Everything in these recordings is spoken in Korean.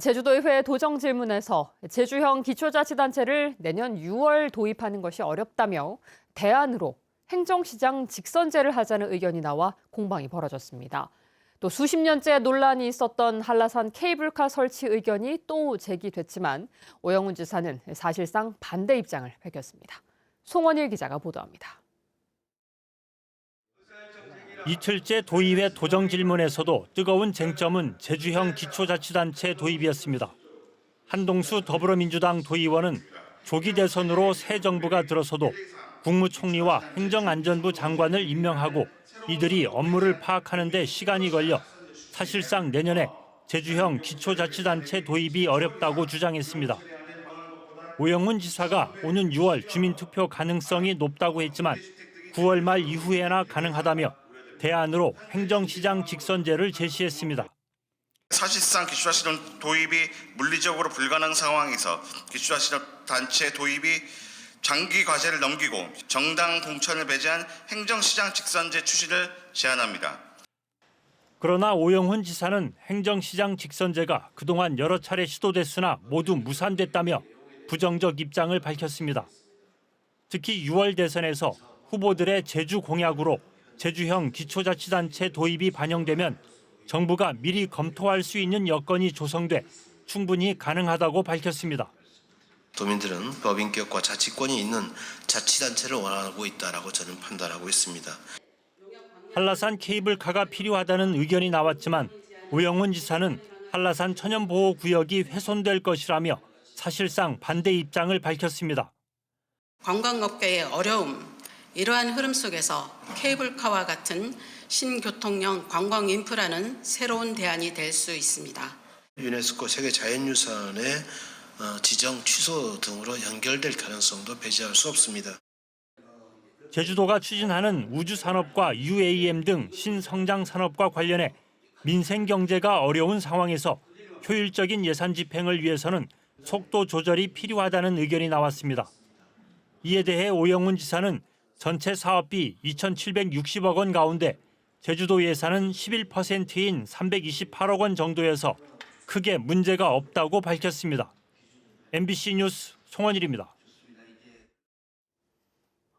제주도의회 도정질문에서 제주형 기초자치단체를 내년 6월 도입하는 것이 어렵다며 대안으로 행정시장 직선제를 하자는 의견이 나와 공방이 벌어졌습니다. 또 수십 년째 논란이 있었던 한라산 케이블카 설치 의견이 또 제기됐지만 오영훈 지사는 사실상 반대 입장을 밝혔습니다. 송원일 기자가 보도합니다. 이틀째 도의회 도정질문에서도 뜨거운 쟁점은 제주형 기초자치단체 도입이었습니다. 한동수 더불어민주당 도의원은 조기 대선으로 새 정부가 들어서도 국무총리와 행정안전부 장관을 임명하고 이들이 업무를 파악하는 데 시간이 걸려 사실상 내년에 제주형 기초자치단체 도입이 어렵다고 주장했습니다. 오영훈 지사가 오는 6월 주민투표 가능성이 높다고 했지만 9월 말 이후에나 가능하다며 대안으로 행정시장 직선제를 제시했습니다. 사실상 기초자치단 도입이 물리적으로 불가능한 상황에서 기초자치단 단체 도입이 장기 과제를 넘기고 정당 공천을 배제한 행정시장 직선제 추진을 제안합니다. 그러나 오영훈 지사는 행정시장 직선제가 그동안 여러 차례 시도됐으나 모두 무산됐다며 부정적 입장을 밝혔습니다. 특히 6월 대선에서 후보들의 제주 공약으로 제주형 기초자치단체 도입이 반영되면 정부가 미리 검토할 수 있는 여건이 조성돼 충분히 가능하다고 밝혔습니다. 도민들은 법인격과 자치권이 있는 자치단체를 원하고 있다라고 저는 판단하고 있습니다. 한라산 케이블카가 필요하다는 의견이 나왔지만 오영훈 지사는 한라산 천연보호구역이 훼손될 것이라며 사실상 반대 입장을 밝혔습니다. 관광업계의 어려움, 이러한 흐름 속에서 케이블카와 같은 신교통형 관광 인프라는 새로운 대안이 될 수 있습니다. 유네스코 세계자연유산의 지정 취소 등으로 연결될 가능성도 배제할 수 없습니다. 제주도가 추진하는 우주산업과 UAM 등 신성장 산업과 관련해 민생 경제가 어려운 상황에서 효율적인 예산 집행을 위해서는 속도 조절이 필요하다는 의견이 나왔습니다. 이에 대해 오영훈 지사는 전체 사업비 2,760억 원 가운데 제주도 예산은 11%인 328억 원 정도여서 크게 문제가 없다고 밝혔습니다. MBC 뉴스 송원일입니다.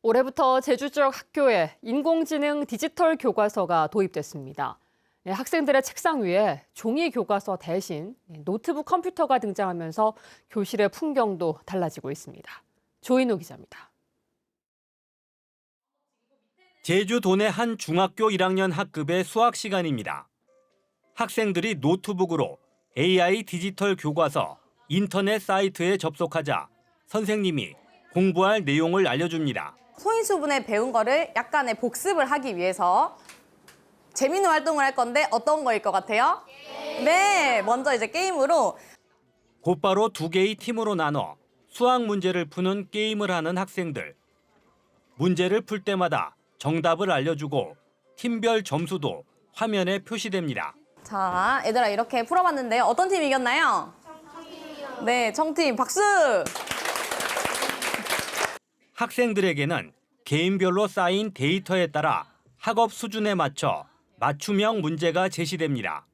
올해부터 제주 지역 학교에 인공지능 디지털 교과서가 도입됐습니다. 학생들의 책상 위에 종이 교과서 대신 노트북 컴퓨터가 등장하면서 교실의 풍경도 달라지고 있습니다. 조인호 기자입니다. 제주 도내 한 중학교 1학년 학급의 수학 시간입니다. 학생들이 노트북으로 AI 디지털 교과서 인터넷 사이트에 접속하자 선생님이 공부할 내용을 알려줍니다. 소인수분해 배운 거를 약간의 복습을 하기 위해서 재밌는 활동을 할 건데 어떤 거일 것 같아요? 네, 먼저 이제 게임으로 곧바로 두 개의 팀으로 나눠 수학 문제를 푸는 게임을 하는 학생들. 문제를 풀 때마다 정답을 알려주고 팀별 점수도 화면에 표시됩니다. 자, 얘들아 이렇게 풀어봤는데 어떤 팀이 이겼나요? 네, 청팀 박수! 학생들에게는 개인별로 쌓인 데이터에 따라 학업 수준에 맞춰 맞춤형 문제가 제시됩니다.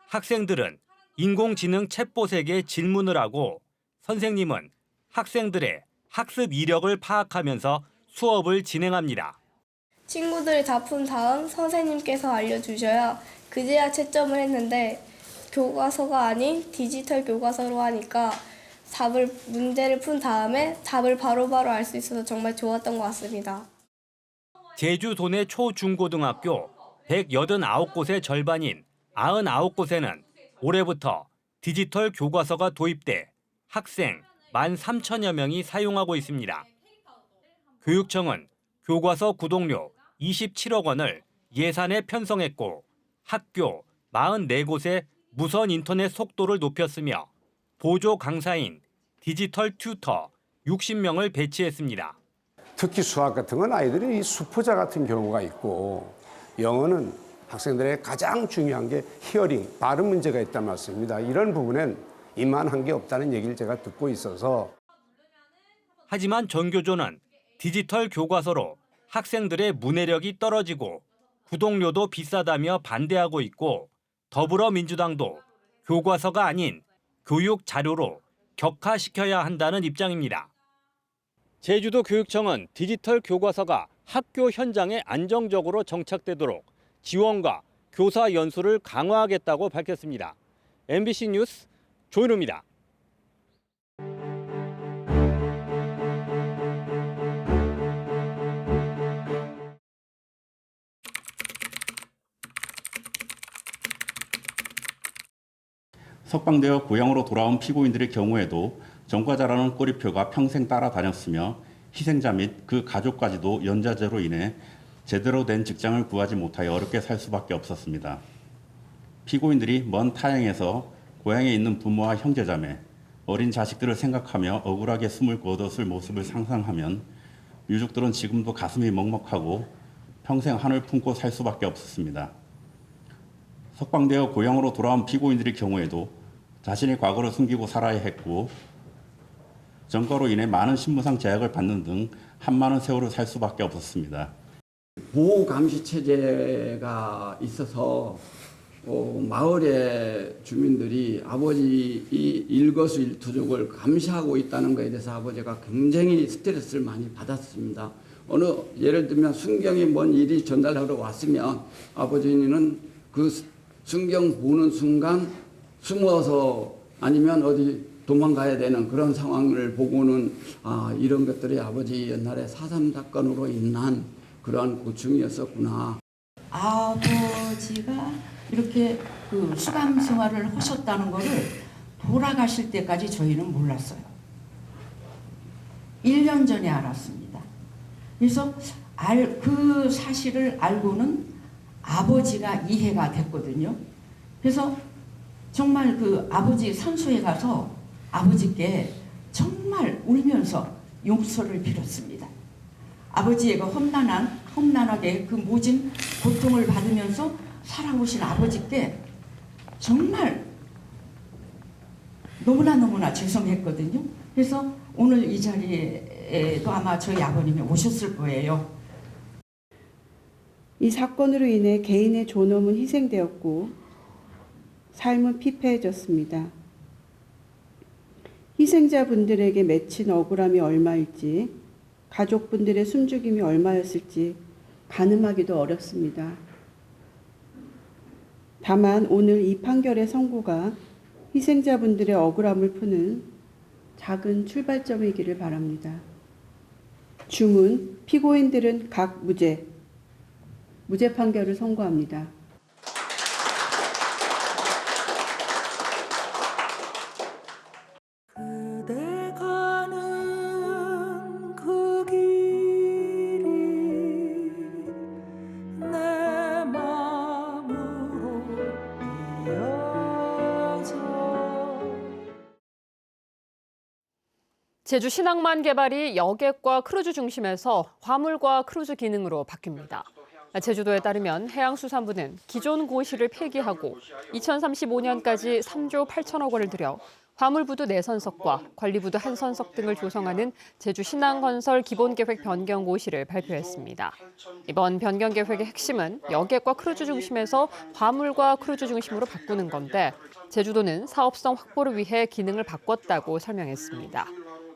학생들은 인공지능 챗봇에게 질문을 하고 선생님은 학생들의 학습 이력을 파악하면서 수업을 진행합니다. 친구들이 다 푼 다음 선생님께서 알려주셔야 그제야 채점을 했는데 교과서가 아닌 디지털 교과서로 하니까 문제를 푼 다음에 답을 바로바로 알 수 있어서 정말 좋았던 것 같습니다. 제주 도내 초중고등학교 189곳의 절반인 99곳에는 올해부터 디지털 교과서가 도입돼 학생 13,000여 명이 사용하고 있습니다. 교육청은 교과서 구독료 27억 원을 예산에 편성했고 학교 44곳에 무선 인터넷 속도를 높였으며 보조 강사인 디지털 튜터 60명을 배치했습니다. 특히 수학 같은 건 아이들이 수포자 같은 경우가 있고 영어는 학생들의 가장 중요한 게 히어링, 발음 문제가 있다는 말씀입니다. 이런 부분엔 이만한 게 없다는 얘기를 제가 듣고 있어서. 하지만 전교조는 디지털 교과서로 학생들의 문해력이 떨어지고 구독료도 비싸다며 반대하고 있고 더불어민주당도 교과서가 아닌 교육 자료로 격화시켜야 한다는 입장입니다. 제주도 교육청은 디지털 교과서가 학교 현장에 안정적으로 정착되도록 지원과 교사 연수를 강화하겠다고 밝혔습니다. MBC 뉴스 조인호입니다. 석방되어 고향으로 돌아온 피고인들의 경우에도 전과자라는 꼬리표가 평생 따라다녔으며 희생자 및 그 가족까지도 연좌제로 인해 제대로 된 직장을 구하지 못하여 어렵게 살 수밖에 없었습니다. 피고인들이 먼 타향에서 고향에 있는 부모와 형제자매, 어린 자식들을 생각하며 억울하게 숨을 거뒀을 모습을 상상하면 유족들은 지금도 가슴이 먹먹하고 평생 한을 품고 살 수밖에 없었습니다. 석방되어 고향으로 돌아온 피고인들의 경우에도 자신의 과거를 숨기고 살아야 했고 전과로 인해 많은 신분상 제약을 받는 등 한많은 세월을 살 수밖에 없었습니다. 보호 감시 체제가 있어서 마을의 주민들이 아버지 이 일거수일투족을 감시하고 있다는 것에 대해서 아버지가 굉장히 스트레스를 많이 받았습니다. 예를 들면 순경이 뭔 일이 전달하러 왔으면 아버지는 그 순경 보는 순간 숨어서 아니면 어디 도망가야 되는 그런 상황을 보고는 이런 것들이 아버지 옛날에 4.3 사건으로 인한 그러한 고충이었었구나. 아버지가 이렇게 그 수감 생활을 하셨다는 거를 돌아가실 때까지 저희는 몰랐어요. 1년 전에 알았습니다. 그래서 그 사실을 알고는 아버지가 이해가 됐거든요. 그래서 정말 그 아버지 산소에 가서 아버지께 정말 울면서 용서를 빌었습니다. 아버지가 험난하게 그 모진 고통을 받으면서 살아오신 아버지께 정말 너무나 죄송했거든요. 그래서 오늘 이 자리에도 아마 저희 아버님이 오셨을 거예요. 이 사건으로 인해 개인의 존엄은 희생되었고 삶은 피폐해졌습니다. 희생자분들에게 맺힌 억울함이 얼마일지, 가족분들의 숨죽임이 얼마였을지 가늠하기도 어렵습니다. 다만 오늘 이 판결의 선고가 희생자분들의 억울함을 푸는 작은 출발점이기를 바랍니다. 주문, 피고인들은 각 무죄 판결을 선고합니다. 제주 신항만 개발이 여객과 크루즈 중심에서 화물과 크루즈 기능으로 바뀝니다. 제주도에 따르면 해양수산부는 기존 고시를 폐기하고 2035년까지 3조 8천억 원을 들여 화물부두 4선석과 관리부두 1선석 등을 조성하는 제주 신항건설 기본계획 변경 고시를 발표했습니다. 이번 변경 계획의 핵심은 여객과 크루즈 중심에서 화물과 크루즈 중심으로 바꾸는 건데 제주도는 사업성 확보를 위해 기능을 바꿨다고 설명했습니다.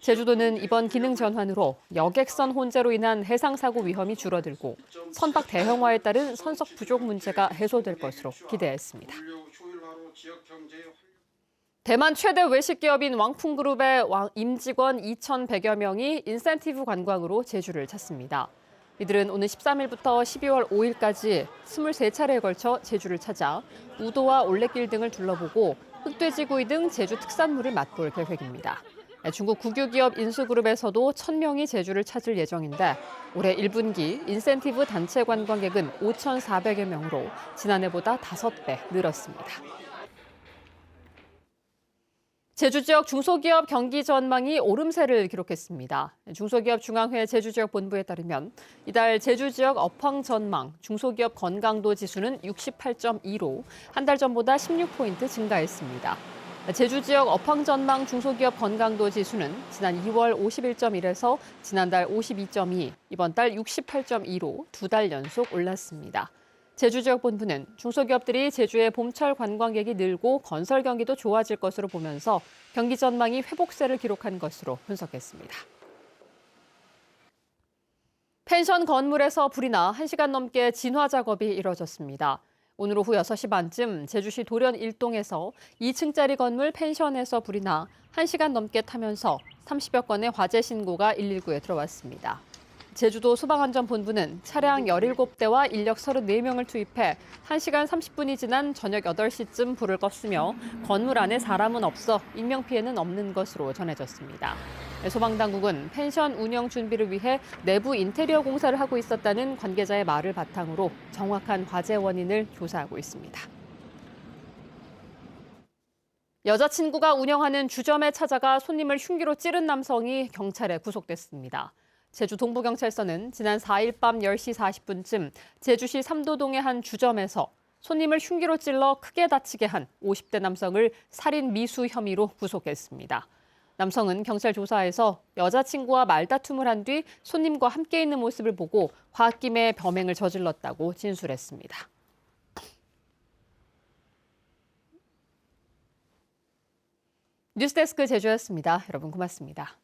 제주도는 이번 기능 전환으로 여객선 혼재로 인한 해상사고 위험이 줄어들고 선박 대형화에 따른 선석 부족 문제가 해소될 것으로 기대했습니다. 대만 최대 외식기업인 왕풍그룹의 임직원 2,100여 명이 인센티브 관광으로 제주를 찾습니다. 이들은 오는 13일부터 12월 5일까지 23차례에 걸쳐 제주를 찾아 우도와 올레길 등을 둘러보고 흑돼지구이 등 제주 특산물을 맛볼 계획입니다. 중국 국유기업 인수그룹에서도 1,000명이 제주를 찾을 예정인데 올해 1분기 인센티브 단체 관광객은 5,400여 명으로 지난해보다 5배 늘었습니다. 제주 지역 중소기업 경기 전망이 오름세를 기록했습니다. 중소기업 중앙회 제주지역 본부에 따르면 이달 제주 지역 업황 전망 중소기업 건강도 지수는 68.2로 한 달 전보다 16포인트 증가했습니다. 제주 지역 업황 전망 중소기업 건강도 지수는 지난 2월 51.1에서 지난달 52.2, 이번 달 68.2로 2달 연속 올랐습니다. 제주지역본부는 중소기업들이 제주의 봄철 관광객이 늘고 건설 경기도 좋아질 것으로 보면서 경기 전망이 회복세를 기록한 것으로 분석했습니다. 펜션 건물에서 불이 나 1시간 넘게 진화 작업이 이뤄졌습니다. 오늘 오후 6시 반쯤 제주시 도련 1동에서 2층짜리 건물 펜션에서 불이 나 1시간 넘게 타면서 30여 건의 화재 신고가 119에 들어왔습니다. 제주도 소방안전본부는 차량 17대와 인력 34명을 투입해 1시간 30분이 지난 저녁 8시쯤 불을 껐으며 건물 안에 사람은 없어 인명피해는 없는 것으로 전해졌습니다. 소방당국은 펜션 운영 준비를 위해 내부 인테리어 공사를 하고 있었다는 관계자의 말을 바탕으로 정확한 화재 원인을 조사하고 있습니다. 여자친구가 운영하는 주점에 찾아가 손님을 흉기로 찌른 남성이 경찰에 구속됐습니다. 제주 동부경찰서는 지난 4일 밤 10시 40분쯤 제주시 삼도동의 한 주점에서 손님을 흉기로 찔러 크게 다치게 한 50대 남성을 살인 미수 혐의로 구속했습니다. 남성은 경찰 조사에서 여자친구와 말다툼을 한 뒤 손님과 함께 있는 모습을 보고 홧김에 범행을 저질렀다고 진술했습니다. 뉴스데스크 제주였습니다. 여러분 고맙습니다.